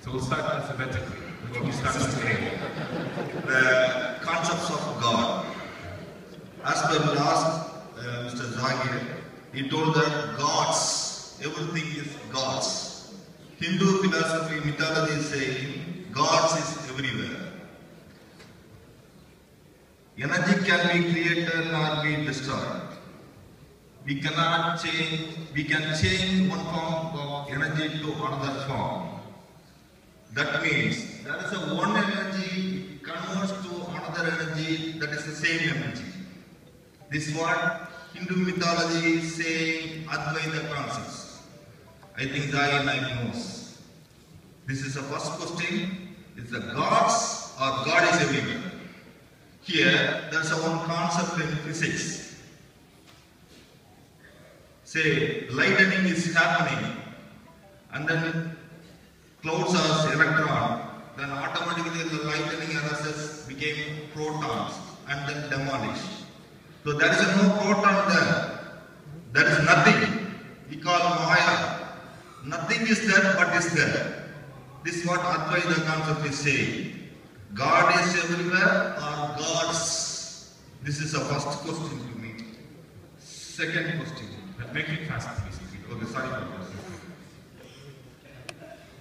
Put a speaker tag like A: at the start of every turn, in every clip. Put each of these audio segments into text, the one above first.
A: So we'll start alphabetically. Which one starts with A?
B: The concepts of God. As per last Mr. Zakir, he told that gods, everything is gods. Hindu philosophy, mythology is saying gods is everywhere. Energy can be created or be destroyed. We cannot change, we can change one form of energy to another form. That means there is a one energy converts to another energy that is the same energy. This is what Hindu mythology is saying, Advaita concepts. I think Zakir Naik knows. This is the first question. Is the gods or God is everywhere? Here, there is a one concept in physics. Say, lightning is happening and then clouds are electron, then automatically the lightning arises became protons and then demolished. So there is no proton there. There is nothing. We call Maya. Nothing is there but is there. This is what Advaita concept is saying. God is everywhere or gods? This is the first question to me. Second question.
A: Make it fast, please.
B: Okay, sorry for this.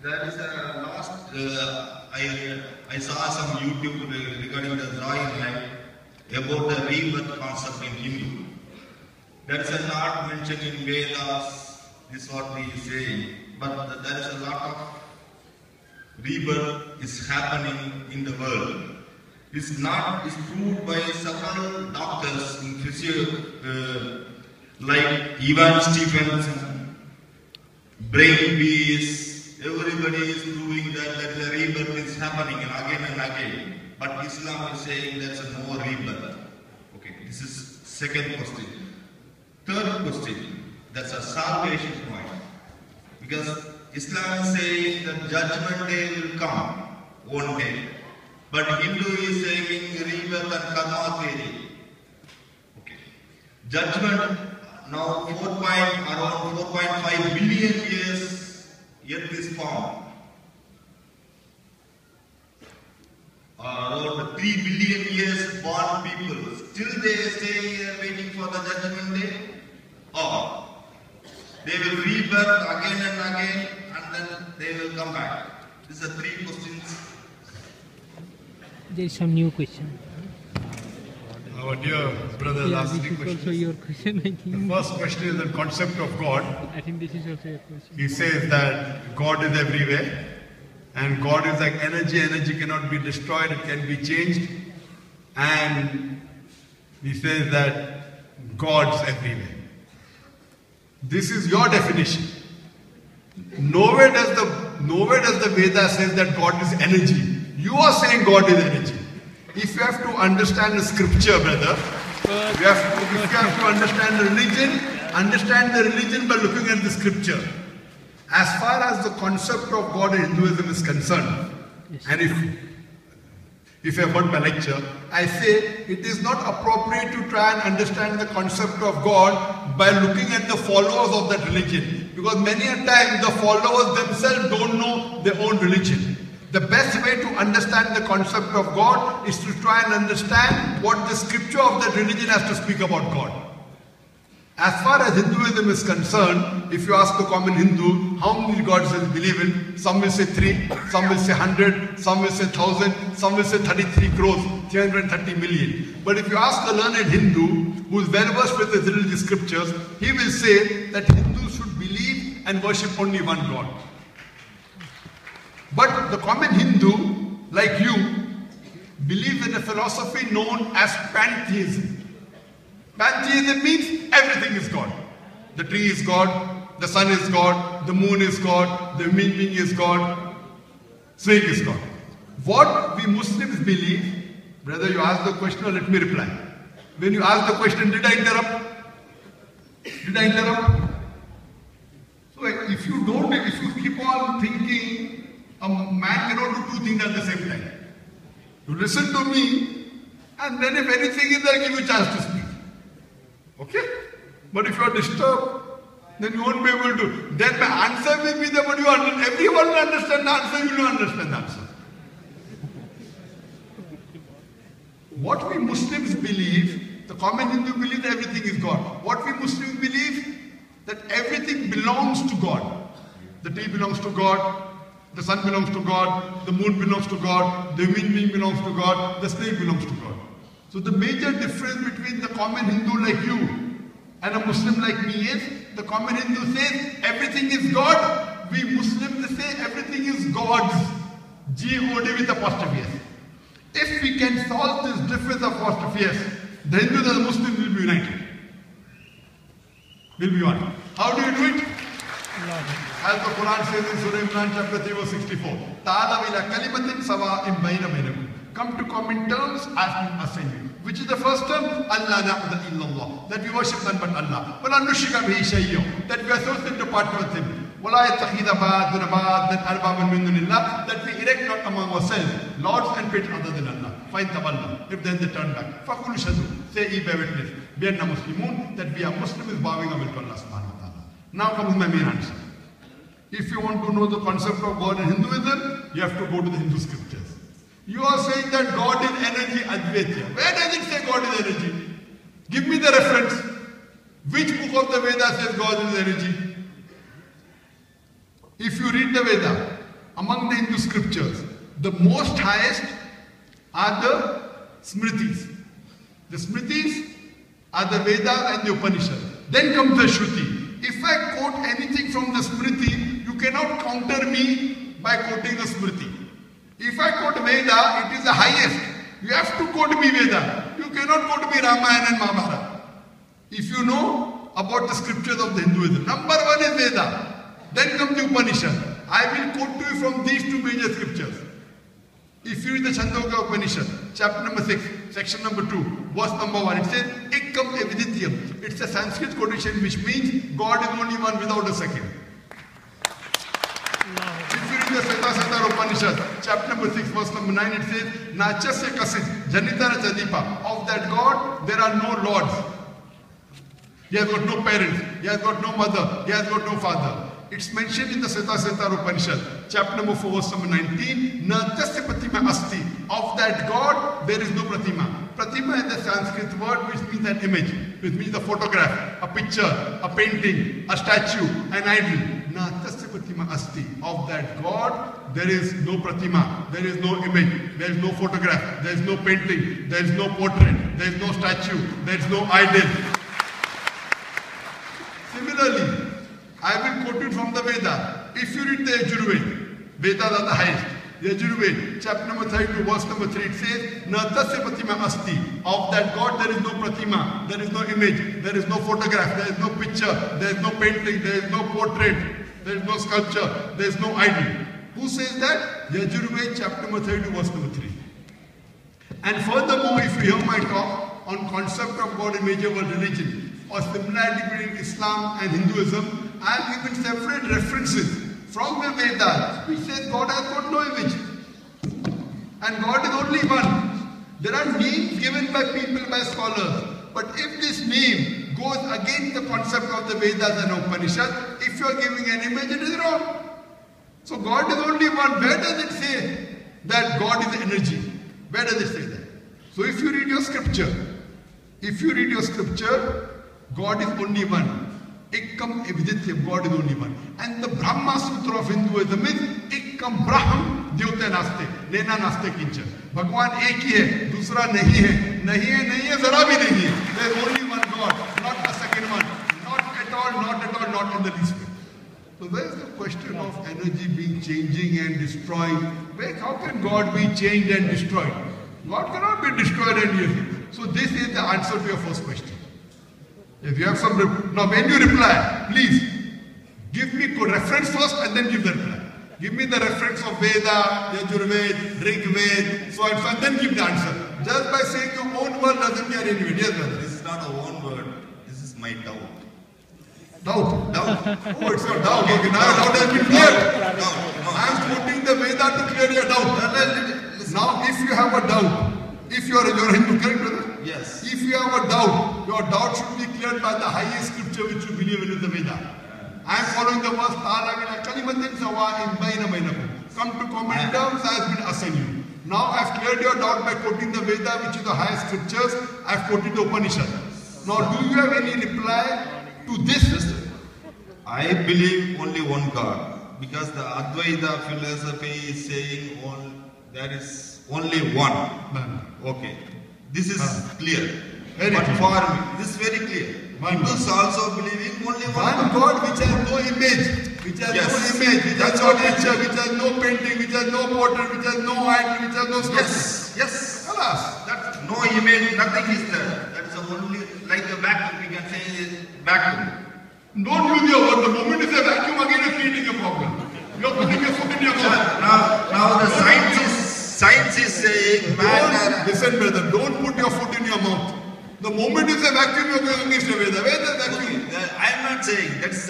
B: There is a last, I saw some YouTube regarding the Zakir Naik about the rebirth concept in Hindu. There is a not mentioned in Vedas, this is what we say, but there is a lot of rebirth is happening in the world. It's proved by several doctors in physio, like Ivan Stephenson, Brain Peace, everybody is proving that the rebirth is happening again and again. But Islam is saying there's no rebirth. Okay, this is second question. Third question, that's a salvation point. Because Islam is saying that judgment day will come one day. But Hindu is saying rebirth and karma theory. Okay. Judgment, now around 4.5 billion years, Earth is formed. Around 3 billion years born people, still they stay here waiting for the judgment day? Or they will rebirth again and again and then they will come back. These are three questions.
C: There is some new question.
D: Our dear brother asked three questions.
C: This is also your question, I think.
D: The first question is the concept of God.
C: I think this is also your question.
D: He says that God is everywhere and God is like energy. Energy cannot be destroyed, it can be changed. And he says that God's everywhere. This is your definition. Nowhere does the Veda says that God is energy. You are saying God is energy. If you have to understand the scripture, brother, if you have to understand the religion by looking at the scripture. As far as the concept of God in Hinduism is concerned, and if you have heard my lecture, I say it is not appropriate to try and understand the concept of God by looking at the followers of that religion. Because many a time the followers themselves don't know their own religion. The best way to understand the concept of God is to try and understand what the scripture of that religion has to speak about God. As far as Hinduism is concerned, if you ask the common Hindu, how many gods does he believe in? Some will say 3, some will say 100, some will say 1,000, some will say 33 crores, 330 million. But if you ask a learned Hindu, who is well versed with the religious scriptures, he will say that Hindus should believe and worship only one God. But the common Hindu, like you, believes in a philosophy known as pantheism. Pantheism means everything is God. The tree is God, the sun is God, the moon is God, the human being is God, snake is God. What we Muslims believe, brother, you ask the question or let me reply. When you ask the question, did I interrupt? Did I interrupt? So if you keep on thinking, a man cannot do two things at the same time. You listen to me, and then if anything is there, I'll give you a chance to speak. Okay? But if you are disturbed, then you won't be able to. Then my answer will be there, but everyone will understand the answer, you will understand the answer. What we Muslims believe, the common Hindu believes everything is God. What we Muslims believe, that everything belongs to God. The tree belongs to God, the sun belongs to God, the moon belongs to God, the wind being belongs to God, the snake belongs to God. So the major difference between the common Hindu like you and a Muslim like me is, the common Hindu says everything is God, we Muslims say everything is God's. G-O-D with apostrophe S. If we can solve this difference of apostrophe S, the Hindus and the Muslims will be united. Will be one. How do you do it? As the Quran says in Surah Imran chapter 3 verse 64, Ta'ala ila kalimatin sawa'in bayna bainakum. Come to common terms as we assign you. Which is the first term? Allah na'budu illallah. That we worship none but Allah. Wala nushrika bihi shay'un. That we associate to partner with Him. Wala yattakhidha ba'duna ba'dan arbaban min dunillah. That we erect not among ourselves lords and pit other than Allah. Fine tawalla. If then they turn back. Faqul shadu. Say ye bear witness. We are Muslimun. That we are Muslim is bowing our will to Allah subhanahu wa ta'ala. Now comes my main answer. If you want to know the concept of God in Hinduism, you have to go to the Hindu scriptures. You are saying that God is energy, Advaita. Where does it say God is energy? Give me the reference. Which book of the Veda says God is energy? If you read the Veda, among the Hindu scriptures, the most highest are the Smritis. The Smritis are the Veda and the Upanishad. Then comes the Shruti. If I quote anything from the Smriti, you cannot counter me by quoting the Smriti. If I quote Veda, it is the highest. You have to quote me Veda. You cannot quote me Ramayana and Mahabharata. If you know about the scriptures of the Hinduism, number one is Veda. Then comes the Upanishad. I will quote to you from these two major scriptures. If you read the Chandogya Upanishad, chapter number 6, section number 2, verse number 1, it says, Ekkam evidityam. It's a Sanskrit quotation which means God is only one without a second. If you read the Sveta Upanishad, chapter number 6, verse number 9, it says, Nachasya kasit, janitara chadipa. Of that God, there are no lords. He has got no parents. He has got no mother. He has got no father. It's mentioned in the Sveta Upanishad, chapter number 4, verse number 19, Na tasya pratima asti. Of that God, there is no pratima. Pratima is the Sanskrit word which means an image, which means a photograph, a picture, a painting, a statue, an idol. Na tasya pratima asti. Of that God, there is no pratima, there is no image, there is no photograph, there is no painting, there is no portrait, there is no statue, there is no idol. Similarly, I will quote it from the Veda. If you read the Yajurveda, Vedas are the highest. The Yajurveda, chapter number 32, verse number 3, it says, Na tasya pratima asti. Of that God there is no pratima, there is no image, there is no photograph, there is no picture, there is no painting, there is no portrait, there is no sculpture, there is no idol. Who says that? Yajurveda, chapter number 32, verse number 3. And furthermore, if you hear my talk on concept of God in major world religion, or similarity between Islam and Hinduism, I have given separate references from the Vedas which says God has got no image and God is only one. There are names given by people, by scholars, but if this name goes against the concept of the Vedas and Upanishad, if you are giving an image, it is wrong. So God is only one. Where does it say that God is energy? Where does it say that? So if you read your scripture, God is only one. Ekkam evidityam, God is only one. And the Brahma Sutra of Hinduism is Ekkam Braham Dyute Naste, Nena Naste Kincha. Bhagwan ek hi hai, dusra nahi hai. Nahi hai, zara bhi nahi hai. There is only one God, not the second one. Not at all, not in the least way. So where is the question of energy being changing and destroying? How can God be changed and destroyed? God cannot be destroyed and used. So this is the answer to your first question. If you have some, now when you reply, please give me reference first and then give the reply. Give me the reference of Veda, Yajurveda, Rigveda, so and then give the answer. Just by saying your own word doesn't carry any weight. Yes, brother.
B: This is not a own word. This is my doubt.
D: Doubt? Oh, it's your doubt. Okay, now your doubt has been cleared. I am quoting the Veda to clear your doubt. Now, if you have a doubt, if you are Hindu, correct, brother?
B: Yes.
D: If you have a doubt, your doubt should be cleared by the highest scripture which you believe in, is the Veda. I am following the verse, come to common terms, I have been assigned you. Now I have cleared your doubt by quoting the Veda, which is the highest scriptures. I have quoted the Upanishad. Now, do you have any reply to this?
B: I believe only one God, because the Advaita philosophy is saying there is only one. Okay, this is clear. But for me, this is very clear. Hindus also believing only one
D: God which has no image, which has no image, which has no picture, which has no painting, which has no portrait, which has no idol, which has no sculpture.
B: Yes.
D: Alas.
B: That's no image, nothing is there. That is only like a vacuum, we can say vacuum.
D: Don't use your word. The moment you say vacuum, again you're creating a problem. You're putting your foot in your mouth.
B: Now the science is saying
D: Listen, brother, don't put your foot in your mouth. The moment you say vacuum, you're going against the Veda. Where is the vacuum?
B: Okay, I am not saying that's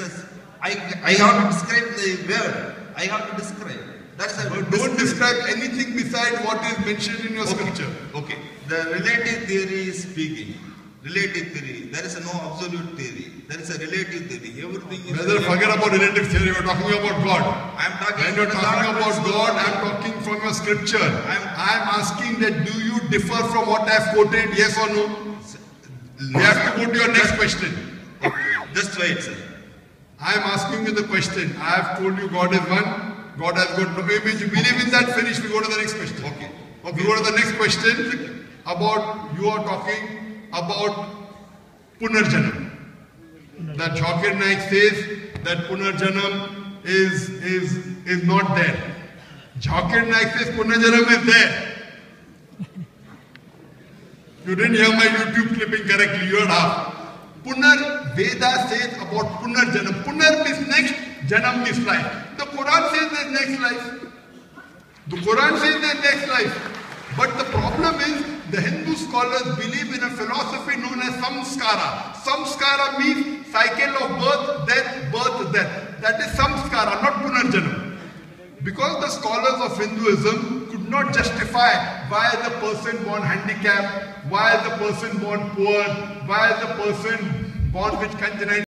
B: I have to describe the word. I have to describe. That's a
D: don't describe anything besides what is mentioned in your scripture.
B: Okay. The relative theory is speaking. Relative theory. There is no absolute theory. There is a relative theory. Everything is.
D: Brother, forget about relative theory. We're talking about God.
B: I am talking.
D: When you're talking about God, I'm talking from your scripture. I'm asking that do you differ from what I've quoted? Yes or no? You have to go to your next question.
B: Okay. Just wait, sir.
D: I am asking you the question. I have told you God is one. God has got no image. You believe in that? Finish. We go to the next question.
B: Okay.
D: We go to the next question about you are talking about Punarjanam. That Zakir Naik says that Punarjanam is not there. Zakir Naik says Punarjanam is there. You didn't hear my YouTube clipping correctly. You heard half. Punar Veda says about Punarjanam. Punar means next, Janam means life. The Quran says there's next life. The Quran says there's next life. But the problem is the Hindu scholars believe in a philosophy known as samskara. Samskara means cycle of birth, death. That is samskara, not Punarjanam. Because the scholars of Hinduism could not justify why is the person born handicapped, why is the person born poor, why is the person born with congenital